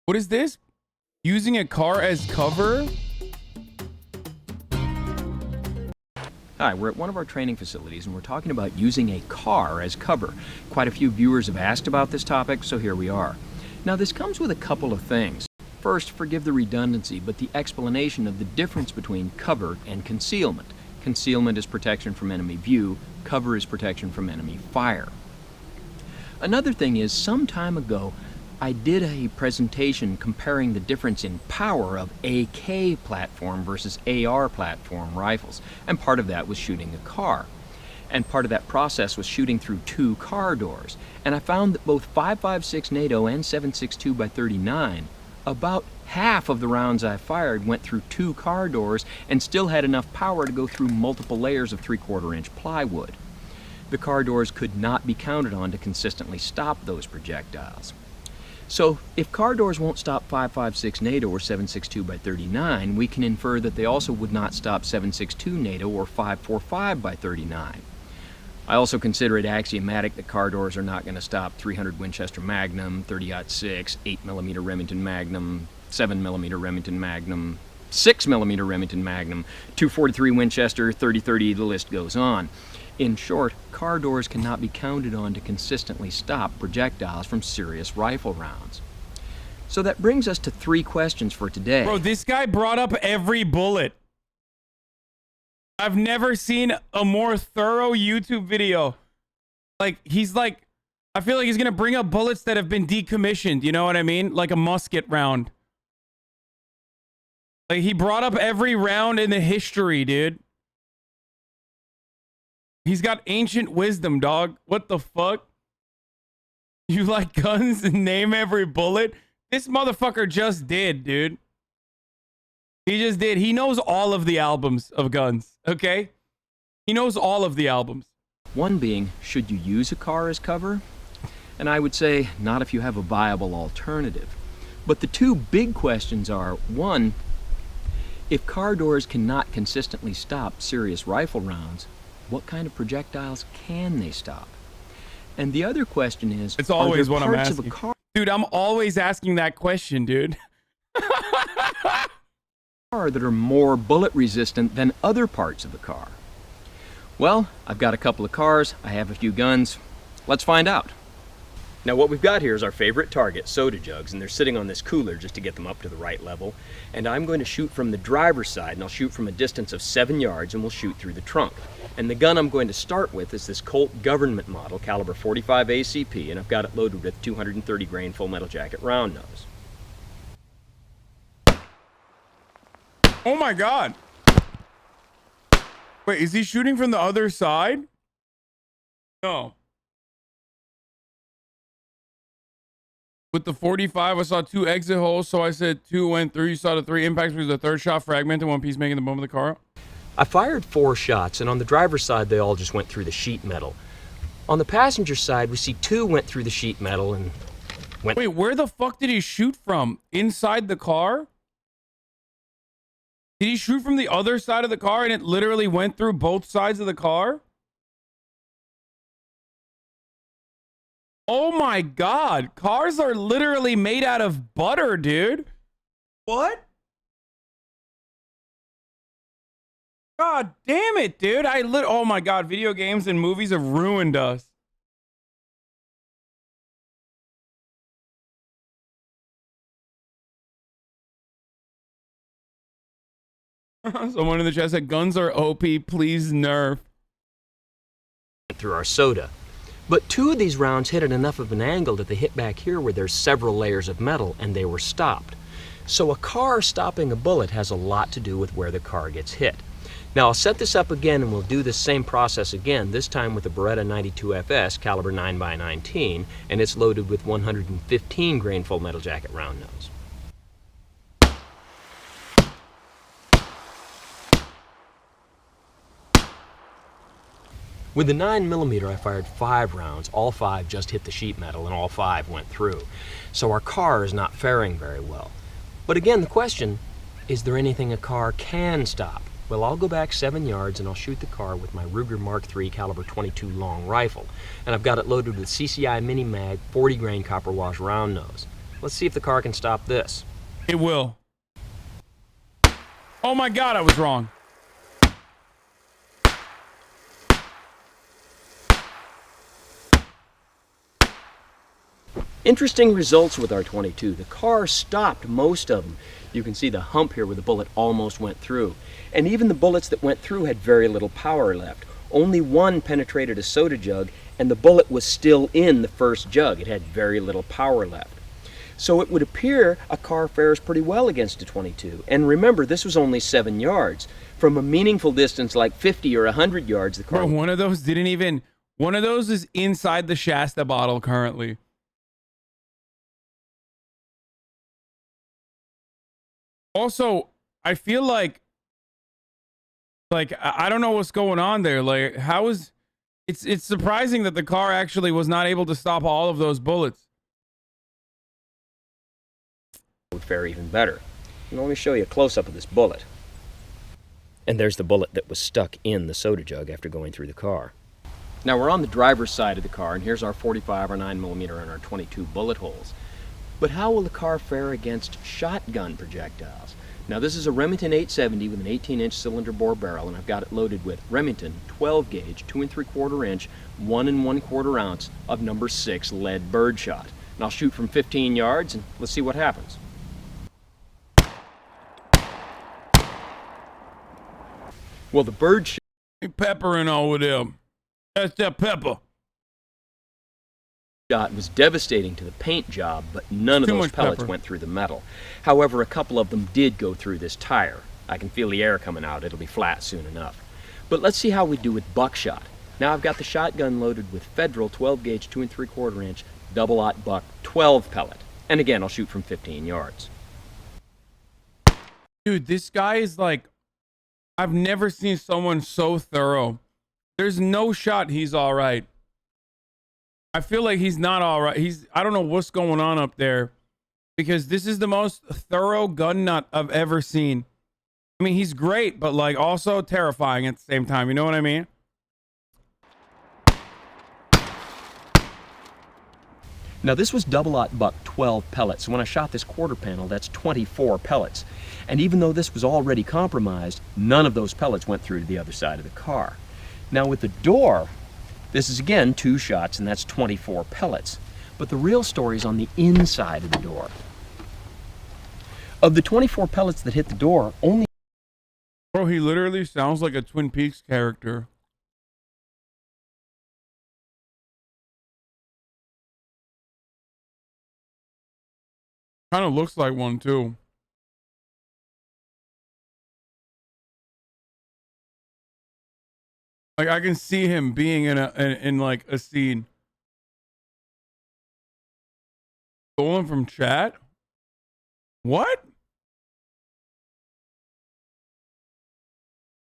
What is this? Using a car as cover? Hi, we're at one of our training facilities and we're talking about using a car as cover. Quite a few viewers have asked about this topic, so here we are. Now this comes with a couple of things. First, forgive the redundancy, but the explanation of the difference between cover and concealment. Concealment is protection from enemy view, cover is protection from enemy fire. Another thing is, some time ago, I did a presentation comparing the difference in power of AK platform versus AR platform rifles, and part of that was shooting a car. And part of that process was shooting through two car doors. And I found that both 5.56 NATO and 7.62 by 39, about half of the rounds I fired went through two car doors and still had enough power to go through multiple layers of 3/4 inch plywood. The car doors could not be counted on to consistently stop those projectiles. So, if car doors won't stop 5.56 NATO or 7.62 by 39, we can infer that they also would not stop 7.62 NATO or 5.45 by 39. I also consider it axiomatic that car doors are not going to stop 300 Winchester Magnum, 30-06, 8mm Remington Magnum, 7mm Remington Magnum, 6mm Remington Magnum, 243 Winchester, 30-30, the list goes on. In short, car doors cannot be counted on to consistently stop projectiles from serious rifle rounds. So that brings us to three questions for today. Bro, this guy brought up every bullet. I've never seen a more thorough YouTube video. Like, I feel like he's gonna bring up bullets that have been decommissioned, you know what I mean? Like a musket round. Like, he brought up every round in the history, dude. He's got ancient wisdom, dog. What the fuck? You like guns and name every bullet? This motherfucker just did, dude. He just did. He knows all of the albums of guns, okay? He knows all of the albums. One being, should you use a car as cover? And I would say, not if you have a viable alternative. But the two big questions are, one, if car doors cannot consistently stop serious rifle rounds, what kind of projectiles can they stop? And the other question is, it's always what I'm parts asking. Of a car dude, I'm always asking that question, dude. that are more bullet resistant than other parts of the car? Well, I've got a couple of cars, I have a few guns. Let's find out. Now what we've got here is our favorite target, soda jugs, and they're sitting on this cooler just to get them up to the right level. And I'm going to shoot from the driver's side, and I'll shoot from a distance of 7 yards, and we'll shoot through the trunk. And the gun I'm going to start with is this Colt government model, caliber 45 ACP, and I've got it loaded with 230 grain full metal jacket round nose. Oh my god. Wait, is he shooting from the other side? No. With the 45, I saw 2 exit holes, so I said 2 went through. You saw the 3 impacts with the third shot fragmented, one piece making the bottom of the car. I fired 4 shots, and on the driver's side, they all just went through the sheet metal. On the passenger side, we see 2 went through the sheet metal and went... Wait, where the fuck did he shoot from? Inside the car? Did he shoot from the other side of the car and it literally went through both sides of the car? Oh my god. Cars are literally made out of butter, dude. What? God damn it, dude. Oh my god, video games and movies have ruined us. Someone in the chat said, guns are OP, please nerf. Through our soda. But 2 of these rounds hit at enough of an angle that they hit back here where there's several layers of metal, and they were stopped. So a car stopping a bullet has a lot to do with where the car gets hit. Now I'll set this up again and we'll do this same process again, this time with a Beretta 92FS caliber 9x19, and it's loaded with 115 grain full metal jacket round nose. With the 9mm, I fired 5 rounds. All 5 just hit the sheet metal, and all 5 went through. So our car is not faring very well. But again, the question, is there anything a car can stop? Well, I'll go back 7 yards, and I'll shoot the car with my Ruger Mark III caliber 22 long rifle. And I've got it loaded with CCI Mini Mag 40 grain copper wash round nose. Let's see if the car can stop this. It will. Oh my God, I was wrong. Interesting results with our 22. The car stopped most of them. You can see the hump here where the bullet almost went through. And even the bullets that went through had very little power left. Only one penetrated a soda jug, and the bullet was still in the first jug. It had very little power left. So it would appear a car fares pretty well against a 22. And remember, this was only 7 yards. From a meaningful distance like 50 or 100 yards, the car... Bro, one of those didn't even... One of those is inside the Shasta bottle currently. Also, I feel like I don't know what's going on there. Like, how is... It's surprising that the car actually was not able to stop all of those bullets. Would fare even better. And let me show you a close-up of this bullet. And there's the bullet that was stuck in the soda jug after going through the car. Now we're on the driver's side of the car, and here's our 45, our 9mm, and our 22 bullet holes. But how will the car fare against shotgun projectiles? Now this is a Remington 870 with an 18-inch cylinder bore barrel, and I've got it loaded with Remington 12 gauge, 2 3/4 inch, 1 1/4 ounce of number 6 lead birdshot. And I'll shoot from 15 yards, and let's see what happens. Well, the birdshot Pepper and all with them. That's that pepper. was devastating to the paint job, but none of Too those much pellets pepper. went through the metal. However, a couple of them did go through this tire. I can feel the air coming out. It'll be flat soon enough. But let's see how we do with buckshot. Now I've got the shotgun loaded with Federal 12 gauge, 2 3/4 inch, double-aught buck 12 pellet. And again, I'll shoot from 15 yards. Dude, this guy is like... I've never seen someone so thorough. There's no shot he's all right. I feel like he's not all right. I don't know what's going on up there, because this is the most thorough gun nut I've ever seen. I mean, he's great, but like also terrifying at the same time. You know what I mean? Now this was double-aught buck 12 pellets. So when I shot this quarter panel, that's 24 pellets. And even though this was already compromised, none of those pellets went through to the other side of the car. Now with the door, this is again 2 shots, and that's 24 pellets. But the real story is on the inside of the door. Of the 24 pellets that hit the door, only... Bro, he literally sounds like a Twin Peaks character. Kind of looks like one too. Like I can see him being in like a scene. Stolen from chat? What?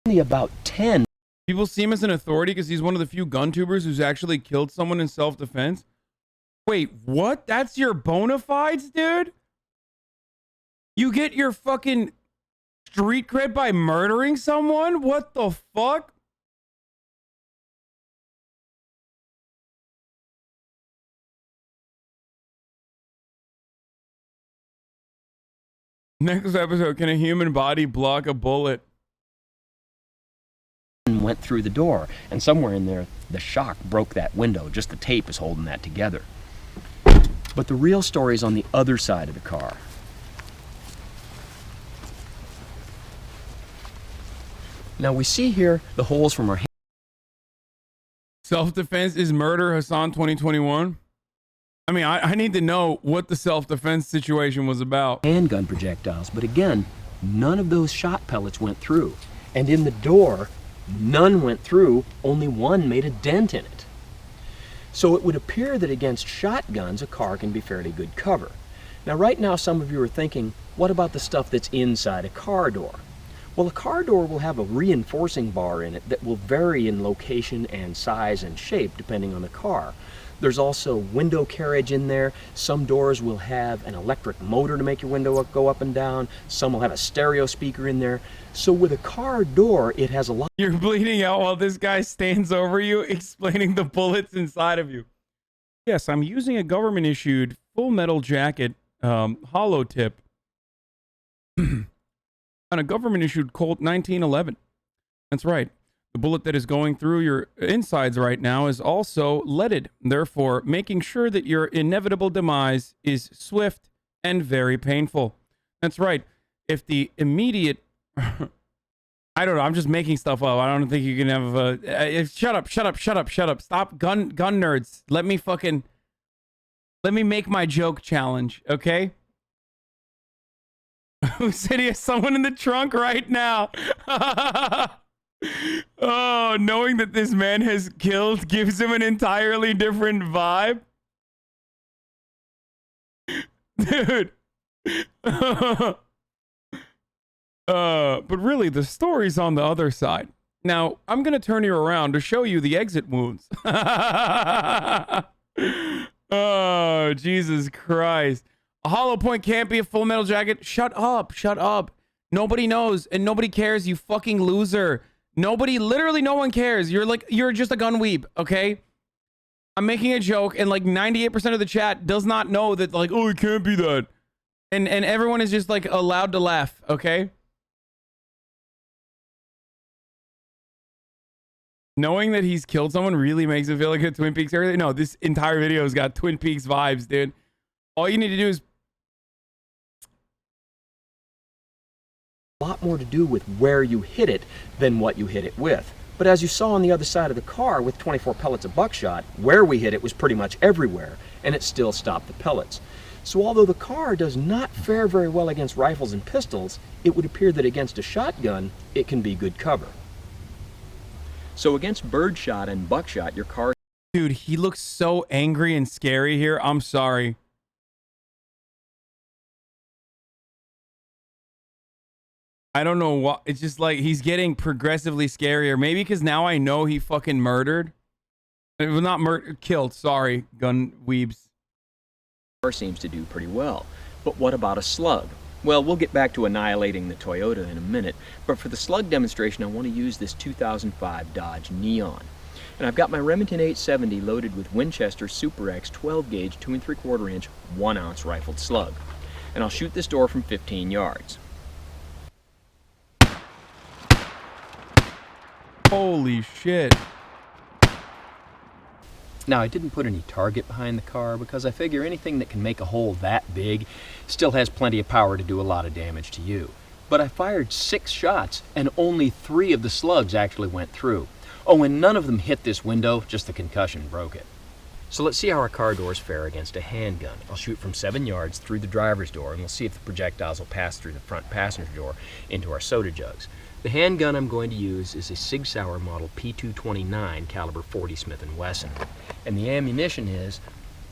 only about 10 People see him as an authority because he's one of the few gun tubers who's actually killed someone in self-defense. Wait, what? That's your bona fides, dude? You get your fucking street cred by murdering someone? What the fuck? Next episode, can a human body block a bullet? went through the door, and somewhere in there the shock broke that window. Just the tape is holding that together. But the real story is on the other side of the car. Now we see here the holes from our Self-defense is murder, Hassan 2021. I mean, I need to know what the self-defense situation was about. handgun projectiles, but again, none of those shot pellets went through. And in the door, none went through, only one made a dent in it. So it would appear that against shotguns, a car can be fairly good cover. Now right now, some of you are thinking, what about the stuff that's inside a car door? Well, a car door will have a reinforcing bar in it that will vary in location and size and shape depending on the car. There's also window carriage in there. Some doors will have an electric motor to make your window go up and down. Some will have a stereo speaker in there. So with a car door, it has a lot. You're bleeding out while this guy stands over you explaining the bullets inside of you. Yes, I'm using a government-issued full metal jacket Hollow tip on a government-issued Colt 1911. That's right. The bullet that is going through your insides right now is also leaded, therefore making sure that your inevitable demise is swift and very painful. That's right. If the immediate... I don't know. I'm just making stuff up. I don't think you can have a... shut up. Stop. Gun nerds. Let me make my joke challenge, okay? Who said he has someone in the trunk right now? Oh, knowing that this man has killed gives him an entirely different vibe. Dude. But really, the story's on the other side. Now, I'm going to turn you around to show you the exit wounds. Oh, Jesus Christ. A hollow point can't be a full metal jacket. Shut up. Nobody knows and nobody cares, you fucking loser. Literally no one cares. You're just a gun weeb, okay? I'm making a joke and like 98% of the chat does not know that, like, oh, it can't be that. And everyone is just like allowed to laugh, okay? Knowing that he's killed someone really makes it feel like a Twin Peaks area. No, this entire video has got Twin Peaks vibes, dude. All you need to do is... A lot more to do with where you hit it than what you hit it with. But as you saw on the other side of the car with 24 pellets of buckshot, where we hit it was pretty much everywhere, and it still stopped the pellets. So although the car does not fare very well against rifles and pistols, it would appear that against a shotgun, it can be good cover. So against birdshot and buckshot, your car... Dude, he looks so angry and scary here. I'm sorry. I don't know what. It's just like he's getting progressively scarier. Maybe because now I know he fucking murdered. It was not murdered, killed. Sorry, gun weebs. Car seems to do pretty well. But what about a slug? Well, we'll get back to annihilating the Toyota in a minute, but for the slug demonstration I want to use this 2005 Dodge Neon. And I've got my Remington 870 loaded with Winchester Super X 12 gauge 2 3/4 inch 1 ounce rifled slug. And I'll shoot this door from 15 yards. Holy shit. Now, I didn't put any target behind the car because I figure anything that can make a hole that big still has plenty of power to do a lot of damage to you. But I fired 6 shots and only 3 of the slugs actually went through. Oh, and none of them hit this window, just the concussion broke it. So let's see how our car doors fare against a handgun. I'll shoot from 7 yards through the driver's door and we'll see if the projectiles will pass through the front passenger door into our soda jugs. The handgun I'm going to use is a Sig Sauer model P229 caliber 40 Smith & Wesson. And the ammunition is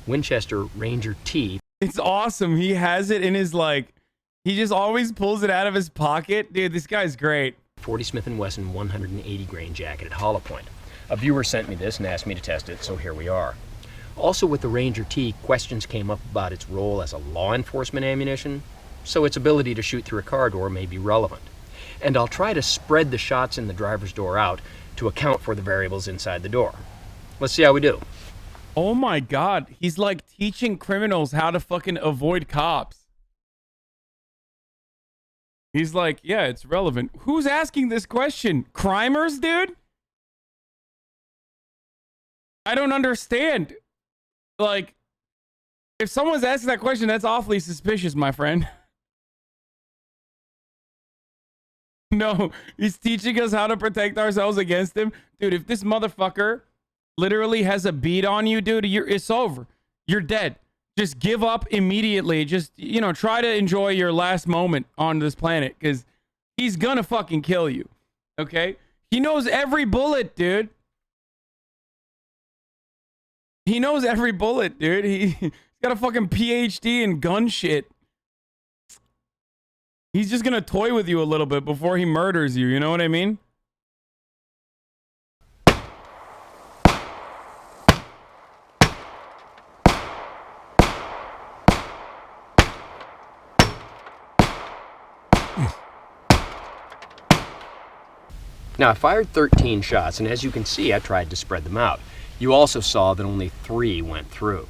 Winchester Ranger T. It's awesome. He has it in his, like, he just always pulls it out of his pocket. Dude, this guy's great. 40 Smith & Wesson 180 grain jacketed hollow point. A viewer sent me this and asked me to test it, so here we are. Also with the Ranger T, questions came up about its role as a law enforcement ammunition, so its ability to shoot through a car door may be relevant. And I'll try to spread the shots in the driver's door out to account for the variables inside the door. Let's see how we do. Oh my god, he's like teaching criminals how to fucking avoid cops. He's like, yeah, it's relevant. Who's asking this question? Crimers, dude? I don't understand. Like, if someone's asking that question, that's awfully suspicious, my friend. No, he's teaching us how to protect ourselves against him. Dude, if this motherfucker literally has a bead on you, dude, it's over. You're dead. Just give up immediately. Just, you know, try to enjoy your last moment on this planet because he's gonna fucking kill you. Okay? He knows every bullet, dude. He knows every bullet, dude. He's got a fucking PhD in gun shit. He's just gonna toy with you a little bit before he murders you, you know what I mean? Now, I fired 13 shots, and as you can see, I tried to spread them out. You also saw that only 3 went through.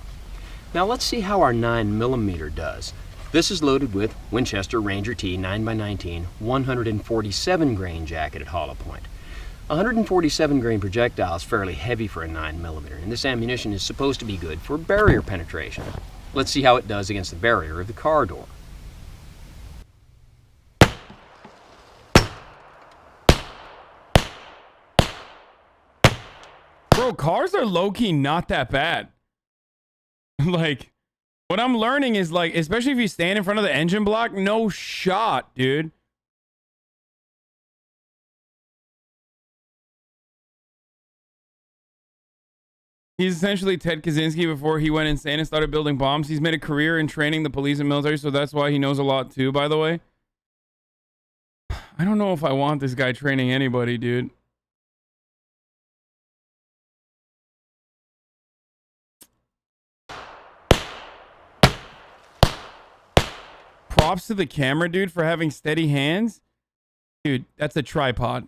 Now let's see how our 9mm does. This is loaded with Winchester Ranger T 9x19 147 grain jacketed hollow point. A 147 grain projectile is fairly heavy for a 9mm, and this ammunition is supposed to be good for barrier penetration. Let's see how it does against the barrier of the car door. Bro, cars are low-key not that bad. Like, what I'm learning is, like, especially if you stand in front of the engine block, no shot, dude. He's essentially Ted Kaczynski before he went insane and started building bombs. He's made a career in training the police and military, so that's why he knows a lot too, by the way. I don't know if I want this guy training anybody, dude. Props to the camera, dude, for having steady hands. Dude, that's a tripod.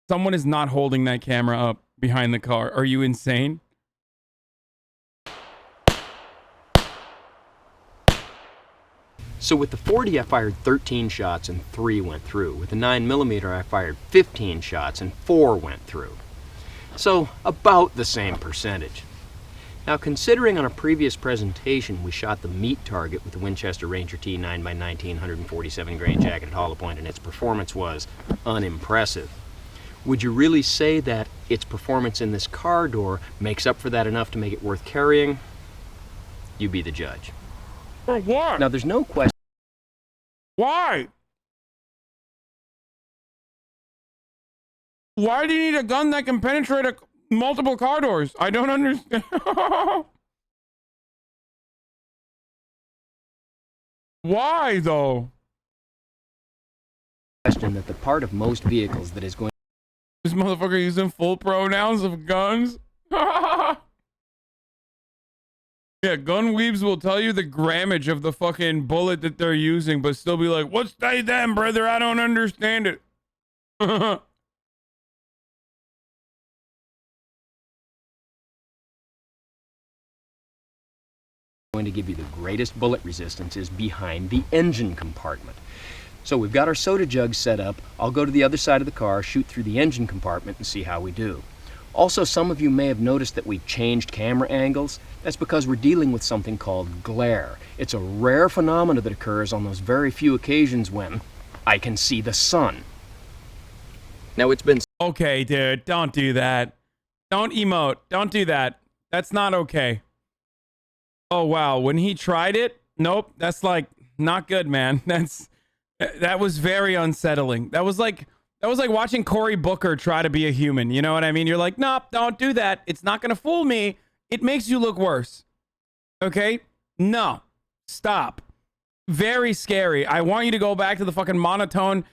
Someone is not holding that camera up behind the car. Are you insane? So with the 40, I fired 13 shots and 3 went through. With the 9mm, I fired 15 shots and 4 went through. So about the same percentage. Now, considering on a previous presentation we shot the meat target with the Winchester Ranger T 9x19 147 grain jacketed hollow point and its performance was unimpressive, would you really say that its performance in this car door makes up for that enough to make it worth carrying? You be the judge. For what? Now, there's no question. Why? Why do you need a gun that can penetrate multiple car doors? I don't understand. Why, though? Question that the part of most vehicles that is going. This motherfucker using full pronouns of guns? Yeah, gun weebs will tell you the grammage of the fucking bullet that they're using, but still be like, what's they them, brother? I don't understand it. Going to give you the greatest bullet resistance is behind the engine compartment. So we've got our soda jug set up. I'll go to the other side of the car, shoot through the engine compartment, and see how we do. Also, some of you may have noticed that we've changed camera angles. That's because we're dealing with something called glare. It's a rare phenomenon that occurs on those very few occasions when I can see the sun. Now, it's been... Okay, dude, don't do that. Don't emote. Don't do that. That's not okay. Oh, wow. When he tried it, nope, that's like not good, man. That was very unsettling. That was like watching Cory Booker try to be a human. You know what I mean? You're like, nope, don't do that. It's not going to fool me. It makes you look worse. Okay? No. Stop. Very scary. I want you to go back to the fucking monotone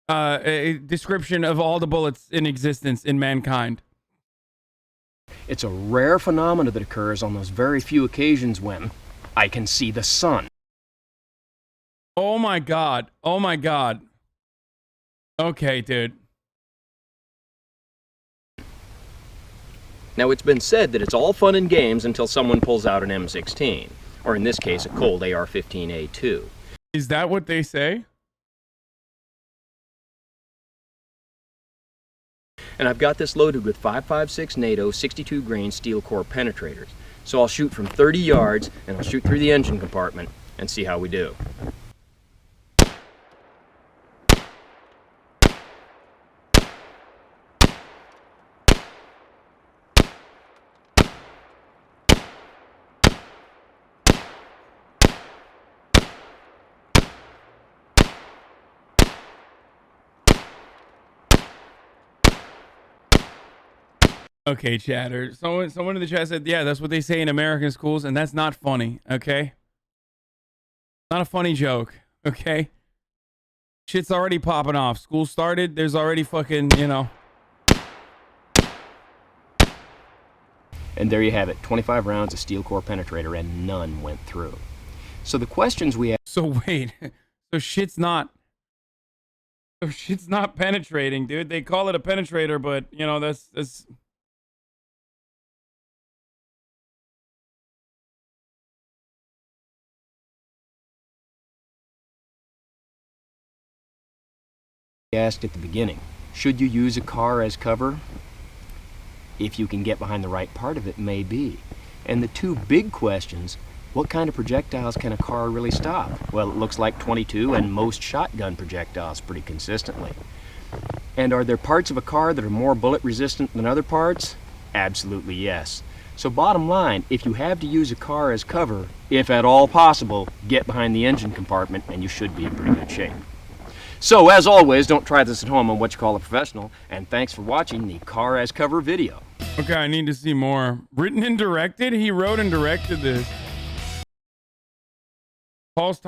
description of all the bullets in existence in mankind. It's a rare phenomenon that occurs on those very few occasions when I can see the sun. Oh my God. Oh my God. Okay, dude. Now, it's been said that it's all fun and games until someone pulls out an M16, or in this case, a Colt AR-15A2. Is that what they say? And I've got this loaded with 5.56 NATO 62 grain steel core penetrators. So I'll shoot from 30 yards, and I'll shoot through the engine compartment and see how we do. Okay, chatter. Someone in the chat said, yeah, that's what they say in American schools, and that's not funny, okay? Not a funny joke, okay? Shit's already popping off. School started, there's already fucking, you know. And there you have it, 25 rounds of steel core penetrator, and none went through. So the questions we have... So wait, so shit's not penetrating, dude. They call it a penetrator, but, you know, that's... asked at the beginning, should you use a car as cover? If you can get behind the right part of it, maybe. And the two big questions, what kind of projectiles can a car really stop? Well, it looks like 22 and most shotgun projectiles pretty consistently. And are there parts of a car that are more bullet resistant than other parts? Absolutely yes. So bottom line, if you have to use a car as cover, if at all possible, get behind the engine compartment and you should be in pretty good shape. So as always, don't try this at home on what you call a professional, and thanks for watching the car as cover video. Okay, I need to see more. Written and directed? He wrote and directed this. Paul's top